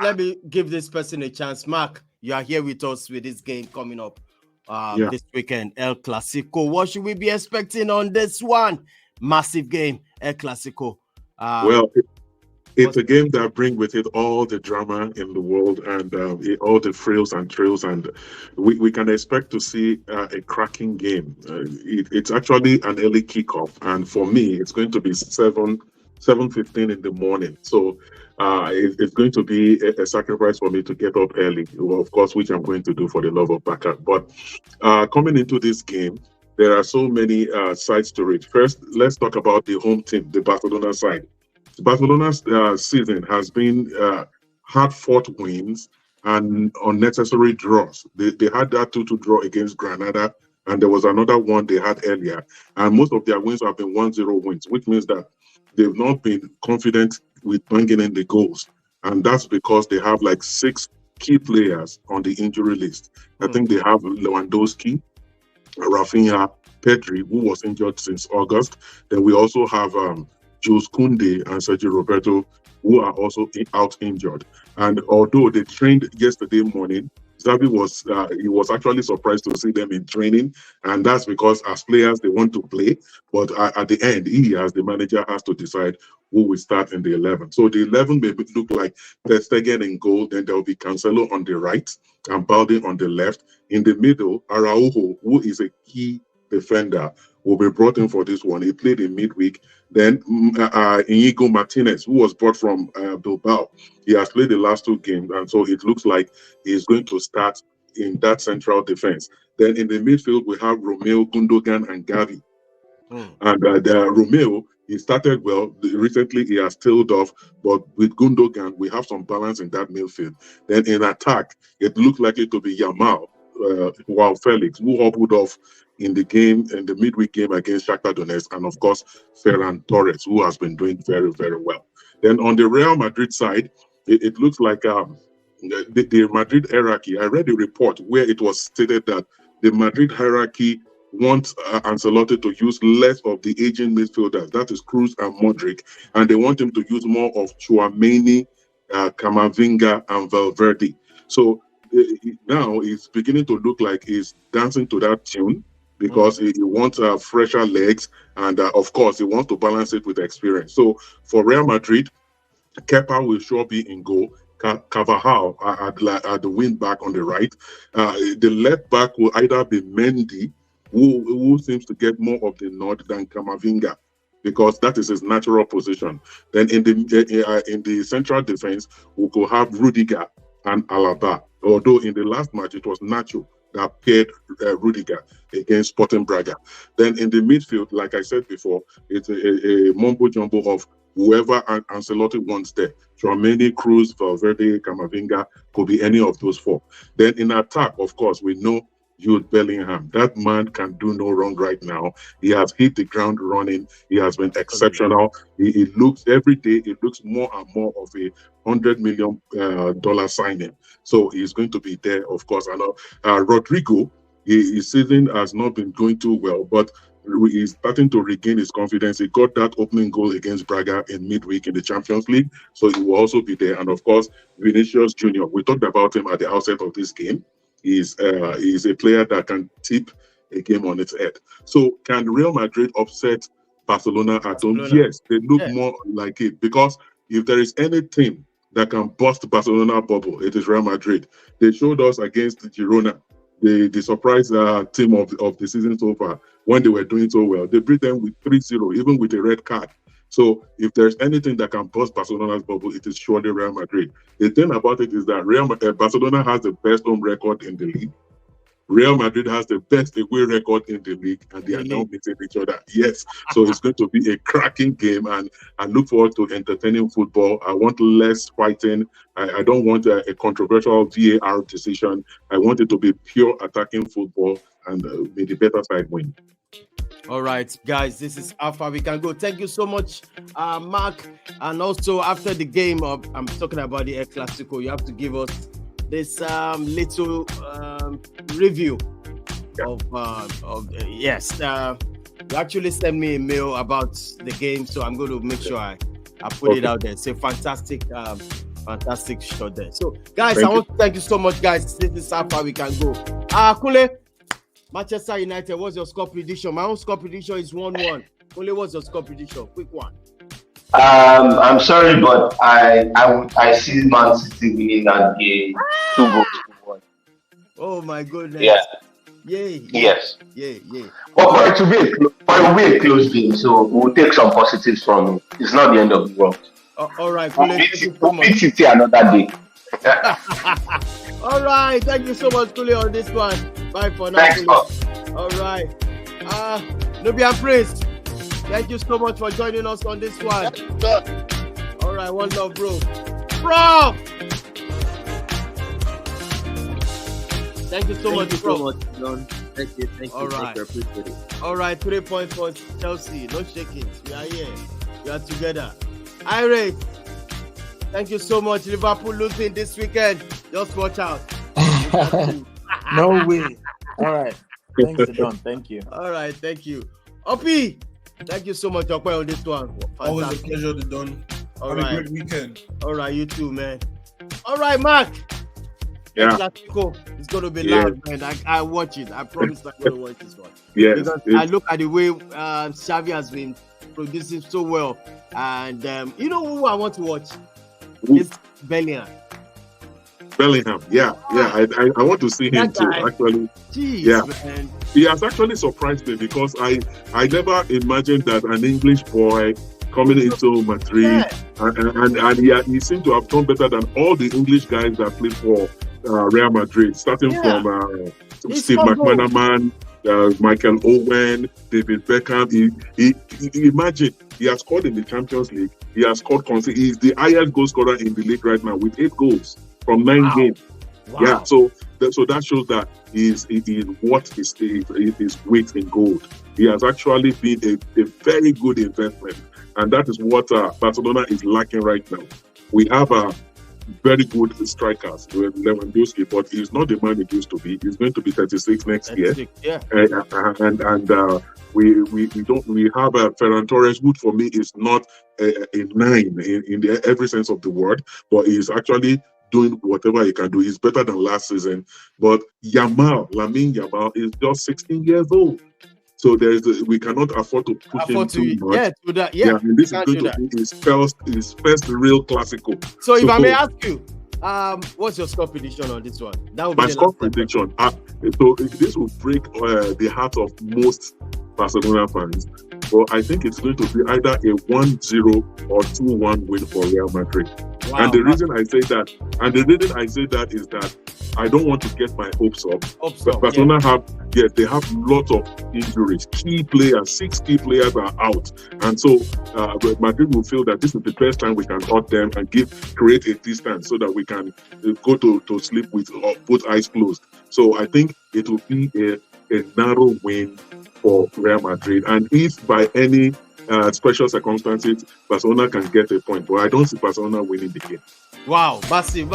let me give this person a chance. Mark, you are here with us with this game coming up this weekend, El Classico. What should we be expecting on this one? Massive game, El Classico. Well, it's a game that brings with it all the drama in the world and all the frills and thrills, and we can expect to see a cracking game. It's actually an early kickoff, and for me, it's going to be 7:15 in the morning. So it's going to be a sacrifice for me to get up early, well, of course, which I'm going to do for the love of Baka. But coming into this game, there are so many sides to it. First, let's talk about the home team, the Barcelona side. Barcelona's season has been hard-fought wins and unnecessary draws. They had that 2-2 draw against Granada, and there was another one they had earlier. And most of their wins have been 1-0 wins, which means that they've not been confident with bringing in the goals. And that's because they have like 6 key players on the injury list. I think they have Lewandowski, Rafinha, Pedri, who was injured since August. Then we also have Jules Koundé and Sergio Roberto, who are also out injured. And although they trained yesterday morning, Xavi was actually surprised to see them in training, and that's because as players they want to play, but at the end, he as the manager has to decide who will start in the 11. So the 11 may look like Ter Stegen in goal, then there will be Cancelo on the right and Balde on the left. In the middle, Araujo, who is a key defender, will be brought in for this one. He played in midweek. Then Inigo Martinez, who was brought from Bilbao, he has played the last 2 games, and so it looks like he's going to start in that central defense. Then in the midfield, we have Romeo, Gundogan, and Gavi. And Romeo, he started well. Recently, he has tailed off, but with Gundogan, we have some balance in that midfield. Then in attack, it looked like it to be Yamal, while Felix, who hobbled off in the game, in the midweek game against Shakhtar Donetsk, and of course, Ferran Torres, who has been doing very, very well. Then on the Real Madrid side, it looks like the Madrid hierarchy. I read a report where it was stated that the Madrid hierarchy wants Ancelotti to use less of the aging midfielders, that is Kroos and Modric, and they want him to use more of Tchouaméni, Camavinga, and Valverde. So now it's beginning to look like he's dancing to that tune, because he wants fresher legs, and of course he wants to balance it with experience. So for Real Madrid, Kepa will sure be in goal. Carvajal at the wing back on the right. The left back will either be Mendy, who seems to get more of the nod than Camavinga, because that is his natural position. Then in the central defense, we could have Rudiger and Alaba. Although in the last match it was Nacho that paired Rudiger against Sporting Braga. Then in the midfield, like I said before, it's a mumbo-jumbo of whoever Ancelotti wants there. Tchouaméni, Kroos, Valverde, Camavinga, could be any of those 4. Then in attack, of course, we know Jude Bellingham. That man can do no wrong right now. He has hit the ground running. He has been exceptional. He looks every day, it looks more and more of a $100 million signing. So he's going to be there, of course. And Rodrigo, his season has not been going too well, but he's starting to regain his confidence. He got that opening goal against Braga in midweek in the Champions League, so he will also be there. And of course, Vinicius Junior. We talked about him at the outset of this game. He's a player that can tip a game on its head. So can Real Madrid upset Barcelona at home? Yes, they look more like it, because if there is any team that can bust Barcelona bubble, it is Real Madrid. They showed us against Girona, the surprise team of the season so far, when they were doing so well. They beat them with 3-0, even with a red card. So if there's anything that can bust Barcelona's bubble, it is surely Real Madrid. The thing about it is that Barcelona has the best home record in the league. Real Madrid has the best away record in the league, and they are now meeting each other. Yes, so it's going to be a cracking game, and I look forward to entertaining football. I want less fighting. I don't want a controversial VAR decision. I want it to be pure attacking football, and may the better side win. All right, guys, this is how far we can go. Thank you so much, Mark. And also, after the game, I'm talking about the El Classico, you have to give us this little review of yes. You actually sent me a mail about the game, so I'm going to make sure I put it out there. It's a fantastic Fantastic shot there. So, guys, Thank I want to thank you so much, guys. This is how far we can go. Kule, Manchester United, what's your score prediction? My own score prediction is 1-1. Kule, what's your score prediction? Quick one. I'm sorry, but I see Man City winning that game 2-1. Oh my goodness. Yeah. Yay. Yes. Yay. But it will be a close game, so we'll take some positives from it. It's not the end of the world. All right, We'll Kule, thank you so beat much. City another day. All right, thank you so much, Kule, on this one. Bye for now. Thanks, Kule. boss. All right. Nubian Prince, thank you so much for joining us on this one. All right, one love, bro. Bro! Thank you so much, bro. John. Thank you. All right. Appreciate it. All right, 3 points for Chelsea. No shaking. We are here. We are together. Irate, thank you so much. Liverpool losing this weekend. Just watch out. No way. All right. Thanks, John. Thank you. All right, thank you. Opi, thank you so much, Opi, on this one. Always a Fantastic. pleasure to done. All Have a right. great weekend. All right, you too, man. All right, Mark. Yeah. CLASSICO. It's going to be Yeah. loud, man. I watch it. I promise I'm going to watch this one. Yes. Because I look at the way Xavi has been producing so well. And you know who I want to watch? It's Bellingham. Bellingham. Yeah. I want to see him That too. guy. Actually, Jeez, Yeah. man. he has actually surprised me because I never imagined that an English boy coming into Madrid Yeah. and he seemed to have done better than all the English guys that played for Real Madrid, starting Yeah. from He Steve scored goals. McManaman, Michael Owen, David Beckham. He imagine he has scored in the Champions League. He has scored. He's the highest goal scorer in the league right now with 8 goals from 9 Wow. games. Wow. Yeah, so that shows that he's what is his weight in gold. He has actually been a very good investment, and that is what Barcelona is lacking right now. We have very good strikers, Lewandowski, but he's not the man he used to be. He's going to be 36 next year, Yeah. and we have Ferran Torres, who for me is not a 9 in every sense of the word, but he's actually doing whatever he can do. He's better than last season. But Lamine Yamal is just 16 years old. So we cannot afford to push him too much. Yeah, to that. Yeah. And this is can't going do to be his first real Classico. So if I may ask you, what's your score prediction on this one? That would be My the score last question. prediction, so this will break the heart of most Barcelona fans. But I think it's going to be either a 1-0 or 2-1 win for Real Madrid. Wow. And the reason I say that is that I don't want to get my hopes up. Barcelona have lots of injuries. 6 key players are out, and so Madrid will feel that this is the best time we can hurt them and create a distance so that we can go to sleep with both eyes closed. So I think it will be a narrow win for Real Madrid, and if by any special circumstances Barcelona can get a point, but I don't see Barcelona winning the game. Wow, massive.